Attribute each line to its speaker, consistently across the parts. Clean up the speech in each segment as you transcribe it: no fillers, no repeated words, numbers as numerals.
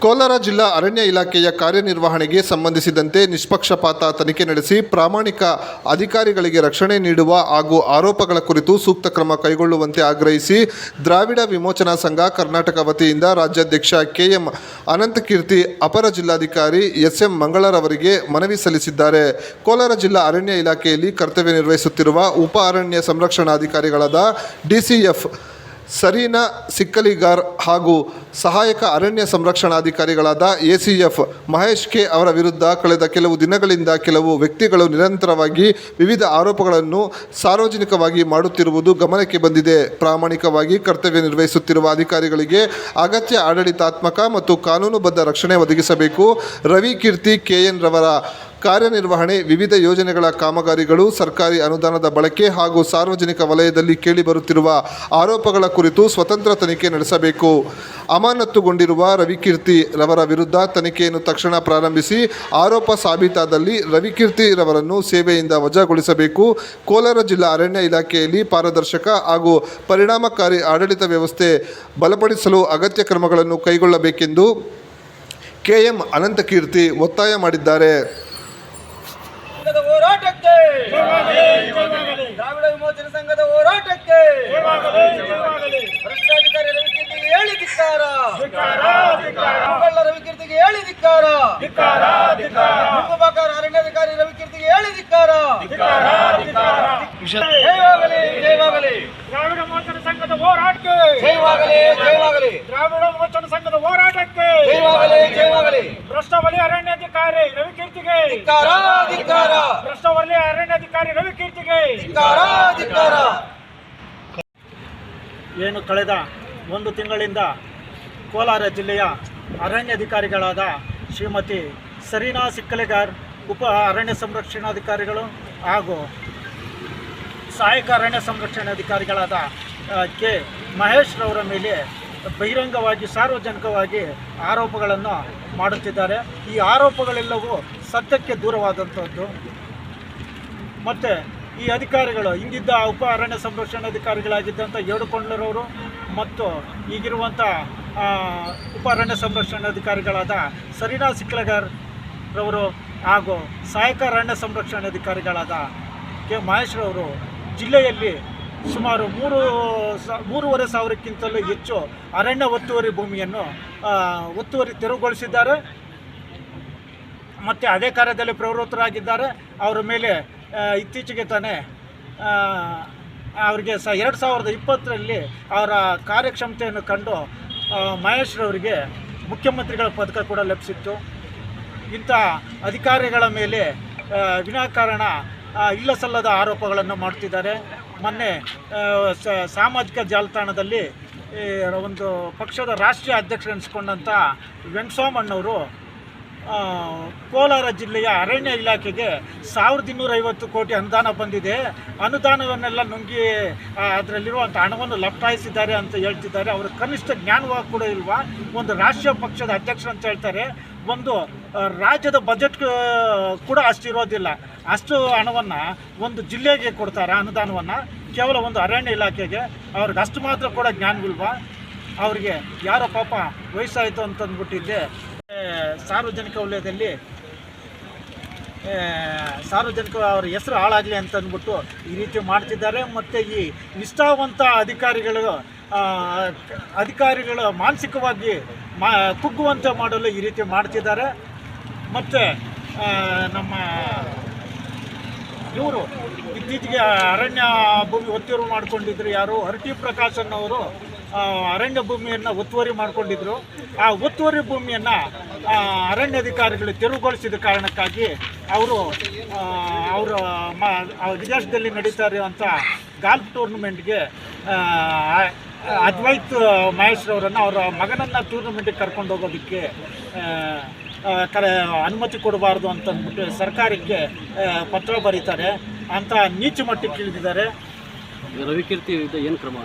Speaker 1: ಕೋಲಾರ ಜಿಲ್ಲಾ ಅರಣ್ಯ ಇಲಾಖೆಯ ಕಾರ್ಯನಿರ್ವಹಣೆಗೆ ಸಂಬಂಧಿಸಿದಂತೆ ನಿಷ್ಪಕ್ಷಪಾತ ತನಿಖೆ ನಡೆಸಿ ಪ್ರಾಮಾಣಿಕ ಅಧಿಕಾರಿಗಳಿಗೆ ರಕ್ಷಣೆ ನೀಡುವ ಹಾಗೂ ಆರೋಪಗಳ ಕುರಿತು ಸೂಕ್ತ ಕ್ರಮ ಕೈಗೊಳ್ಳುವಂತೆ ಆಗ್ರಹಿಸಿ ದ್ರಾವಿಡ ವಿಮೋಚನಾ ಸಂಘ ಕರ್ನಾಟಕ ವತಿಯಿಂದ ರಾಜ್ಯಾಧ್ಯಕ್ಷ ಕೆಎಂ ಅನಂತಕೀರ್ತಿ ಅಪರ ಜಿಲ್ಲಾಧಿಕಾರಿ ಎಸ್ಎಂ ಮಂಗಳರವರಿಗೆ ಮನವಿ ಸಲ್ಲಿಸಿದ್ದಾರೆ. ಕೋಲಾರ ಜಿಲ್ಲಾ ಅರಣ್ಯ ಇಲಾಖೆಯಲ್ಲಿ ಕರ್ತವ್ಯ ನಿರ್ವಹಿಸುತ್ತಿರುವ ಉಪ ಅರಣ್ಯ ಸಂರಕ್ಷಣಾಧಿಕಾರಿಗಳಾದ ಡಿಸಿಎಫ್ ಸರೀನಾ ಸಿಕ್ಕಲಿಗಾರ್ ಹಾಗೂ ಸಹಾಯಕ ಅರಣ್ಯ ಸಂರಕ್ಷಣಾಧಿಕಾರಿಗಳಾದ ಎಸಿಎಫ್ ಮಹೇಶ್ ಕೆ ಅವರ ವಿರುದ್ಧ ಕಳೆದ ಕೆಲವು ದಿನಗಳಿಂದ ಕೆಲವು ವ್ಯಕ್ತಿಗಳು ನಿರಂತರವಾಗಿ ವಿವಿಧ ಆರೋಪಗಳನ್ನು ಸಾರ್ವಜನಿಕವಾಗಿ ಮಾಡುತ್ತಿರುವುದು ಗಮನಕ್ಕೆ ಬಂದಿದೆ. ಪ್ರಾಮಾಣಿಕವಾಗಿ ಕರ್ತವ್ಯ ನಿರ್ವಹಿಸುತ್ತಿರುವ ಅಧಿಕಾರಿಗಳಿಗೆ ಅಗತ್ಯ ಆಡಳಿತಾತ್ಮಕ ಮತ್ತು ಕಾನೂನುಬದ್ಧ ರಕ್ಷಣೆ ಒದಗಿಸಬೇಕು. ರವಿ ಕೀರ್ತಿ ಕೆಎನ್ ರವರ ಕಾರ್ಯನಿರ್ವಹಣೆ, ವಿವಿಧ ಯೋಜನೆಗಳ ಕಾಮಗಾರಿಗಳು, ಸರ್ಕಾರಿ ಅನುದಾನದ ಬಳಕೆ ಹಾಗೂ ಸಾರ್ವಜನಿಕ ವಲಯದಲ್ಲಿ ಕೇಳಿಬರುತ್ತಿರುವ ಆರೋಪಗಳ ಕುರಿತು ಸ್ವತಂತ್ರ ತನಿಖೆ ನಡೆಸಬೇಕು. ಅಮಾನತುಗೊಂಡಿರುವ ರವಿಕೀರ್ತಿ ರವರ ವಿರುದ್ಧ ತನಿಖೆಯನ್ನು ತಕ್ಷಣ ಪ್ರಾರಂಭಿಸಿ ಆರೋಪ ಸಾಬೀತಾದಲ್ಲಿ ರವಿಕೀರ್ತಿ ರವರನ್ನು ಸೇವೆಯಿಂದ ವಜಾಗೊಳಿಸಬೇಕು. ಕೋಲಾರ ಜಿಲ್ಲಾ ಅರಣ್ಯ ಇಲಾಖೆಯಲ್ಲಿ ಪಾರದರ್ಶಕ ಹಾಗೂ ಪರಿಣಾಮಕಾರಿ ಆಡಳಿತ ವ್ಯವಸ್ಥೆ ಬಲಪಡಿಸಲು ಅಗತ್ಯ ಕ್ರಮಗಳನ್ನು ಕೈಗೊಳ್ಳಬೇಕೆಂದು ಕೆಎಂ ಅನಂತಕೀರ್ತಿ ಒತ್ತಾಯ ಮಾಡಿದ್ದಾರೆ.
Speaker 2: ಹೋರಾಟಕ್ಕೆ ದ್ರಾವಿಡ ವಿಮೋಚನಾ ಸಂಘದ ಹೋರಾಟಕ್ಕೆ ಭ್ರಷ್ಟಾಧಿಕಾರಿ ರವಿಕೀರ್ತಿಗೆ ಹೇಳಿ ಧಿಕ್ಕಾರ, ರವಿಕೀರ್ತಿಗೆ ಹೇಳಿ ಧಿಕ್ಕಾರ, ಉಪಬಾಕಾರ ಅರಣ್ಯಾಧಿಕಾರಿ ರವಿಕೀರ್ತಿಗೆ ಹೇಳಿ ಧಿಕ್ಕಾರ. ಜಯವಾಗಲಿ ಜಯವಾಗಲಿ
Speaker 3: ದ್ರಾವಿಡ ವಿಮೋಚನಾ ಸಂಘದ ಹೋರಾಟಕ್ಕೆ,
Speaker 2: ಜಯವಾಗಲಿ ಜಯವಾಗಲಿ
Speaker 3: ದ್ರಾವಿಡ ವಿಮೋಚನಾ ಸಂಘದ ಹೋರಾಟಕ್ಕೆ,
Speaker 2: ಜಯವಾಗಲಿ ಜಯವಾಗಲಿ.
Speaker 3: ಭ್ರಷ್ಟ ವಲಯ ಅರಣ್ಯಾಧಿಕಾರಿ ರವಿಕೀರ್ತಿಗೆ
Speaker 2: ಧಿಕ್ಕಾರ ಧಿಕ್ಕಾರ,
Speaker 3: ಭ್ರಷ್ಟ ವಲಯ ಅರಣ್ಯಾಧಿಕಾರಿ ರವಿಕೀರ್ತಿಗೆ
Speaker 2: ಧಿಕ್ಕಾರ ಧಿಕ್ಕಾರ.
Speaker 3: ಏನು ಕಳೆದ ಒಂದು ತಿಂಗಳಿಂದ ಕೋಲಾರ ಜಿಲ್ಲೆಯ ಅರಣ್ಯಾಧಿಕಾರಿಗಳಾದ ಶ್ರೀಮತಿ ಸರೀನಾ ಸಿಕ್ಕಲಿಗಾರ್, ಉಪ ಅರಣ್ಯ ಸಂರಕ್ಷಣಾಧಿಕಾರಿಗಳು ಹಾಗೂ ಸಹಾಯಕ ಅರಣ್ಯ ಸಂರಕ್ಷಣಾಧಿಕಾರಿಗಳಾದ ಕೆ ಮಹೇಶ್ ರವರ ಮೇಲೆ ಬಹಿರಂಗವಾಗಿ ಸಾರ್ವಜನಿಕವಾಗಿ ಆರೋಪಗಳನ್ನು ಮಾಡುತ್ತಿದ್ದಾರೆ. ಈ ಆರೋಪಗಳೆಲ್ಲವೂ ಸತ್ಯಕ್ಕೆ ದೂರವಾದಂಥದ್ದು. ಮತ್ತು ಈ ಅಧಿಕಾರಿಗಳು ಹಿಂದಿದ್ದ ಉಪ ಅರಣ್ಯ ಸಂರಕ್ಷಣಾಧಿಕಾರಿಗಳಾಗಿದ್ದಂಥ ಏಡುಕೊಂಡ್ಲರವರು ಮತ್ತು ಈಗಿರುವಂಥ ಉಪ ಅರಣ್ಯ ಸಂರಕ್ಷಣಾಧಿಕಾರಿಗಳಾದ ಸರೀನಾ ಸಿಕ್ಕಲಿಗಾರ್ ರವರು ಹಾಗೂ ಸಹಾಯಕ ಅರಣ್ಯ ಸಂರಕ್ಷಣಾಧಿಕಾರಿಗಳಾದ ಕೆ ಮಹೇಶ್ ರವರು ಜಿಲ್ಲೆಯಲ್ಲಿ ಸುಮಾರು 3,500ಕ್ಕಿಂತಲೂ ಹೆಚ್ಚು ಅರಣ್ಯ ಒತ್ತುವರಿ ಭೂಮಿಯನ್ನು ಒತ್ತುವರಿ ತೆರವುಗೊಳಿಸಿದ್ದಾರೆ ಮತ್ತು ಅದೇ ಕಾರ್ಯದಲ್ಲಿ ಪ್ರವೃತ್ತರಾಗಿದ್ದಾರೆ. ಅವರ ಮೇಲೆ ಇತ್ತೀಚೆಗೆ ತಾನೇ ಅವರಿಗೆ 2020ರಲ್ಲಿ ಅವರ ಕಾರ್ಯಕ್ಷಮತೆಯನ್ನು ಕಂಡು ಮಹೇಶ್ ರವರಿಗೆ ಮುಖ್ಯಮಂತ್ರಿಗಳ ಪದಕ ಕೂಡ ಲಭಿಸಿತ್ತು. ಇಂಥ ಅಧಿಕಾರಿಗಳ ಮೇಲೆ ವಿನಾಕಾರಣ ಇಲ್ಲ ಸಲ್ಲದ ಆರೋಪಗಳನ್ನು ಮಾಡ್ತಿದ್ದಾರೆ. ಮೊನ್ನೆ ಸಾಮಾಜಿಕ ಜಾಲತಾಣದಲ್ಲಿ ಒಂದು ಪಕ್ಷದ ರಾಷ್ಟ್ರೀಯ ಅಧ್ಯಕ್ಷರೆನಿಸಿಕೊಂಡಂಥ ವೆಂಕಟಸ್ವಾಮಣ್ಣವರು ಕೋಲಾರ ಜಿಲ್ಲೆಯ ಅರಣ್ಯ ಇಲಾಖೆಗೆ 1,250 ಕೋಟಿ ಅನುದಾನ ಬಂದಿದೆ, ಅನುದಾನವನ್ನೆಲ್ಲ ನುಂಗಿ ಅದರಲ್ಲಿರುವಂಥ ಹಣವನ್ನು ಲಪಟಾಯಿಸಿದ್ದಾರೆ ಅಂತ ಹೇಳ್ತಿದ್ದಾರೆ. ಅವರು ಕನಿಷ್ಠ ಜ್ಞಾನವಾಗಿ ಕೂಡ ಇಲ್ವಾ? ಒಂದು ರಾಷ್ಟ್ರೀಯ ಪಕ್ಷದ ಅಧ್ಯಕ್ಷರು ಅಂತ ಹೇಳ್ತಾರೆ, ಒಂದು ರಾಜ್ಯದ ಬಜೆಟ್ ಕೂಡ ಅಷ್ಟಿರೋದಿಲ್ಲ. ಅಷ್ಟು ಹಣವನ್ನು ಒಂದು ಜಿಲ್ಲೆಗೆ ಕೊಡ್ತಾರೆ ಅನುದಾನವನ್ನು, ಕೇವಲ ಒಂದು ಅರಣ್ಯ ಇಲಾಖೆಗೆ. ಅವ್ರಿಗೆ ಅಷ್ಟು ಮಾತ್ರ ಕೂಡ ಜ್ಞಾನವಿಲ್ವಾ? ಅವರಿಗೆ ಯಾರೋ ಪಾಪ ವಯಸ್ಸಾಯಿತು ಅಂತಂದ್ಬಿಟ್ಟಿದ್ದೆ ಸಾರ್ವಜನಿಕ ವಲಯದಲ್ಲಿ ಅವರ ಹೆಸರು ಹಾಳಾಗಲಿ ಅಂತಂದ್ಬಿಟ್ಟು ಈ ರೀತಿ ಮಾಡ್ತಿದ್ದಾರೆ. ಮತ್ತು ಈ ನಿಷ್ಠಾವಂತ ಅಧಿಕಾರಿಗಳು ಮಾನಸಿಕವಾಗಿ ಕುಗ್ಗುವಂತೆ ಮಾಡಲು ಈ ರೀತಿ ಮಾಡ್ತಿದ್ದಾರೆ. ಮತ್ತು ನಮ್ಮ ಇವರು ಇತ್ತೀಚೆಗೆ ಅರಣ್ಯ ಭೂಮಿ ಒತ್ತುವರಿ ಮಾಡಿಕೊಂಡಿದ್ರು. ಯಾರು? ಹರಟಿ ಪ್ರಕಾಶನ್ ಅವರು ಅರಣ್ಯ ಭೂಮಿಯನ್ನು ಒತ್ತುವರಿ ಮಾಡಿಕೊಂಡಿದ್ರು. ಆ ಒತ್ತುವರಿ ಭೂಮಿಯನ್ನು ಅರಣ್ಯಾಧಿಕಾರಿಗಳು ತೆರವುಗೊಳಿಸಿದ ಕಾರಣಕ್ಕಾಗಿ ಅವರು ವಿದೇಶದಲ್ಲಿ ನಡೀತಾ ಇರುವಂಥ ಗಾಲ್ಫ್ ಟೂರ್ನಮೆಂಟ್ಗೆ ಅದ್ವೈತ್ ಮಹೇಶ್ ರವರನ್ನು ಅವರ ಮಗನನ್ನು ಟೂರ್ನಮೆಂಟಿಗೆ ಕರ್ಕೊಂಡು ಹೋಗೋದಕ್ಕೆ ಅನುಮತಿ ಕೊಡಬಾರ್ದು ಅಂತಂದ್ಬಿಟ್ಟು ಸರ್ಕಾರಕ್ಕೆ ಪತ್ರ ಬರೀತಾರೆ. ಅಂತ ನೀಚ ಮಟ್ಟಕ್ಕೆ ಇಳಿದಿದ್ದಾರೆ.
Speaker 4: ರವಿಕೀರ್ತಿ ಏನು ಕ್ರಮ?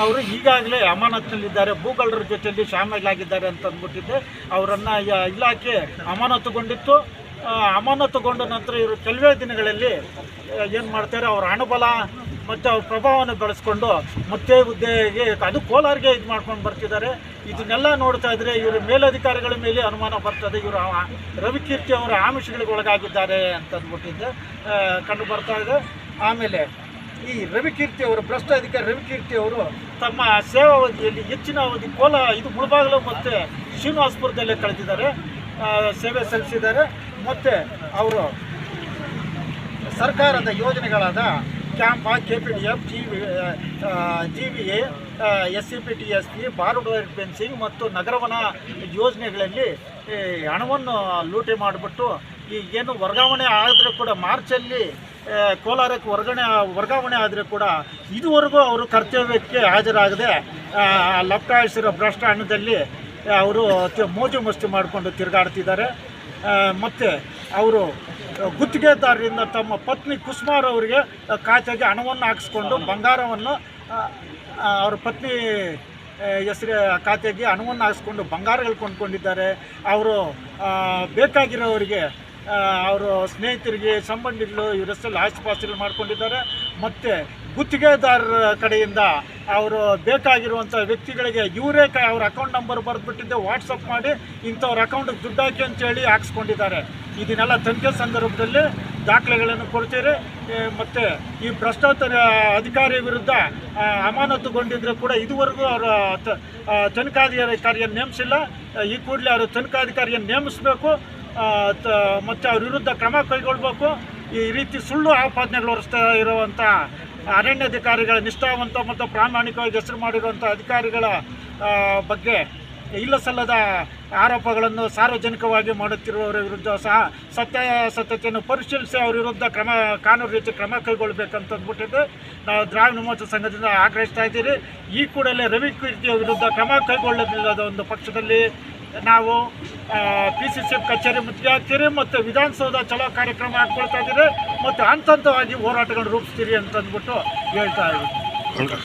Speaker 3: ಅವರು ಈಗಾಗಲೇ ಅಮಾನತಿನಲ್ಲಿದ್ದಾರೆ, ಭೂಗಳ್ಳರ ಜೊತೆಯಲ್ಲಿ ಶಾಮೀಲಾಗಿದ್ದಾರೆ ಅಂತ ಅಂದ್ಬಿಟ್ಟಿದ್ದೆ. ಅವರನ್ನು ಇಲಾಖೆ ಅಮಾನತುಗೊಂಡಿತ್ತು. ಅಮಾನತುಗೊಂಡ ನಂತರ ಇವರು ಕೆಲವೇ ದಿನಗಳಲ್ಲಿ ಏನು ಮಾಡ್ತಾರೆ, ಅವರ ಹಣಬಲ ಮತ್ತು ಅವ್ರ ಪ್ರಭಾವವನ್ನು ಬೆಳೆಸ್ಕೊಂಡು ಮತ್ತೆ ಹುದ್ದೆಗೆ ಅದು ಕೋಲಾರ್ಗೆ ಇದು ಮಾಡ್ಕೊಂಡು ಬರ್ತಿದ್ದಾರೆ. ಇದನ್ನೆಲ್ಲ ನೋಡ್ತಾ ಇದ್ರೆ ಇವರು ಮೇಲಧಿಕಾರಿಗಳ ಮೇಲೆ ಅನುಮಾನ ಬರ್ತದೆ. ಇವರು ರವಿಕೀರ್ತಿ ಅವರ ಆಮಿಷಗಳಿಗೆ ಒಳಗಾಗಿದ್ದಾರೆ ಅಂತ ಅಂದ್ಬಿಟ್ಟಿದ್ದೆ ಕಂಡು ಬರ್ತಾ ಇದೆ. ಆಮೇಲೆ ಈ ರವಿಕೀರ್ತಿ ಅವರು ಭ್ರಷ್ಟ ಅಧಿಕಾರಿ ರವಿಕೀರ್ತಿ ಅವರು ತಮ್ಮ ಸೇವಾವಧಿಯಲ್ಲಿ ಹೆಚ್ಚಿನ ಅವಧಿ ಇದು ಮುಳಬಾಗಿಲು ಮತ್ತು ಶ್ರೀನಿವಾಸಪುರದಲ್ಲೇ ಕಳೆದಿದ್ದಾರೆ, ಸೇವೆ ಸಲ್ಲಿಸಿದ್ದಾರೆ. ಮತ್ತು ಅವರು ಸರ್ಕಾರದ ಯೋಜನೆಗಳಾದ ಕ್ಯಾಂಪ, KPDF, GVA, SCPTSP, border wire fencing ಮತ್ತು ನಗರವನ ಯೋಜನೆಗಳಲ್ಲಿ ಹಣವನ್ನು ಲೂಟಿ ಮಾಡಿಬಿಟ್ಟು ಈಗೇನು ವರ್ಗಾವಣೆ ಆದರೆ ಕೂಡ ಮಾರ್ಚಲ್ಲಿ ಕೋಲಾರಕ್ಕೆ ವರ್ಗಾವಣೆ ಆದರೆ ಕೂಡ ಇದುವರೆಗೂ ಅವರು ಕರ್ತವ್ಯಕ್ಕೆ ಹಾಜರಾಗದೆ ಲಪ್ಟಾಯಿಸಿರೋ ಭ್ರಷ್ಟ ಹಣದಲ್ಲಿ ಅವರು ಮೋಜು ಮಸ್ತಿ ಮಾಡಿಕೊಂಡು ತಿರುಗಾಡ್ತಿದ್ದಾರೆ. ಮತ್ತು ಅವರು ಗುತ್ತಿಗೆದಾರರಿಂದ ತಮ್ಮ ಪತ್ನಿ ಕುಸುಮಾರ್ ಅವರಿಗೆ ಖಾತೆಗೆ ಹಣವನ್ನು ಹಾಕಿಸ್ಕೊಂಡು ಬಂಗಾರವನ್ನು ಅವರ ಪತ್ನಿ ಹೆಸರು ಖಾತೆಗೆ ಹಣವನ್ನು ಹಾಕಿಸ್ಕೊಂಡು ಬಂಗಾರಗಳು ಕೊಂಡ್ಕೊಂಡಿದ್ದಾರೆ. ಅವರು ಬೇಕಾಗಿರೋರಿಗೆ ಅವರು ಸ್ನೇಹಿತರಿಗೆ ಸಂಬಂಧಿಗಳು ಇವರೆಲ್ಲ ಆಸ್ತಿಪಾಸ್ತಿಗಳು ಮಾಡ್ಕೊಂಡಿದ್ದಾರೆ. ಮತ್ತು ಗುತ್ತಿಗೆದಾರರ ಕಡೆಯಿಂದ ಅವರು ಬೇಕಾಗಿರುವಂಥ ವ್ಯಕ್ತಿಗಳಿಗೆ ಇವರೇ ಅವ್ರ ಅಕೌಂಟ್ ನಂಬರ್ ಬರೆದ್ಬಿಟ್ಟಿದ್ದೆ ವಾಟ್ಸಪ್ ಮಾಡಿ ಇಂಥವ್ರ ಅಕೌಂಟಿಗೆ ದುಡ್ಡು ಹಾಕಿ ಅಂತೇಳಿ ಹಾಕ್ಸ್ಕೊಂಡಿದ್ದಾರೆ. ಇದನ್ನೆಲ್ಲ ತನಿಖೆ ಸಂದರ್ಭದಲ್ಲಿ ದಾಖಲೆಗಳನ್ನು ಕೊಡ್ತೀರಿ. ಮತ್ತು ಈ ಭ್ರಷ್ಟಾಚಾರ ಅಧಿಕಾರಿ ವಿರುದ್ಧ ಅಮಾನತುಗೊಂಡಿದ್ದರೂ ಕೂಡ ಇದುವರೆಗೂ ಅವರ ತನಿಖಾಧಿಕಾರಿಯನ್ನು ನೇಮಿಸಿಲ್ಲ. ಈ ಕೂಡಲೇ ಅವರು ತನಿಖಾಧಿಕಾರಿಯನ್ನು ನೇಮಿಸಬೇಕು ಮತ್ತು ಅವ್ರ ವಿರುದ್ಧ ಕ್ರಮ ಕೈಗೊಳ್ಳಬೇಕು. ಈ ರೀತಿ ಸುಳ್ಳು ಆಪಾದನೆಗಳು ಹೊರಿಸ್ತಾ ಇರುವಂಥ ಅರಣ್ಯಾಧಿಕಾರಿಗಳ ನಿಷ್ಠಾವಂತ ಮತ್ತು ಪ್ರಾಮಾಣಿಕವಾಗಿ ಹೆಸರು ಮಾಡಿರುವಂಥ ಅಧಿಕಾರಿಗಳ ಬಗ್ಗೆ ಇಲ್ಲ ಸಲ್ಲದ ಆರೋಪಗಳನ್ನು ಸಾರ್ವಜನಿಕವಾಗಿ ಮಾಡುತ್ತಿರುವವರ ವಿರುದ್ಧ ಸಹ ಸತ್ಯತೆಯನ್ನು ಪರಿಶೀಲಿಸಿ ಅವರ ವಿರುದ್ಧ ಕಾನೂನು ರೀತಿ ಕ್ರಮ ಕೈಗೊಳ್ಳಬೇಕಂತ ಅಂದ್ಬಿಟ್ಟಿದ್ದು ನಾವು ದ್ರಾವಿಡ ಮೋರ್ಚಾ ಸಂಘದಿಂದ ಆಗ್ರಹಿಸ್ತಾ ಇದ್ದೀರಿ. ಈ ಕೂಡಲೇ ರವಿಕೀರ್ತಿಯ ವಿರುದ್ಧ ಕ್ರಮ ಕೈಗೊಳ್ಳಲಿಲ್ಲದ ಒಂದು ಪಕ್ಷದಲ್ಲಿ ನಾವು PCCF ಕಚೇರಿ ಮುತ್ತಿಗೆ ಹಾಕ್ತೀರಿ ಮತ್ತು ವಿಧಾನಸೌಧ ಚಲೋ ಕಾರ್ಯಕ್ರಮ ಹಾಕ್ಕೊಳ್ತಾ ಇದ್ದೀರಿ ಮತ್ತು ಹಂತ ಹಂತವಾಗಿ ಹೋರಾಟಗಳನ್ನು ರೂಪಿಸ್ತೀರಿ ಅಂತ ಅಂದ್ಬಿಟ್ಟು ಹೇಳ್ತಾ ಇದ್ದೀವಿ.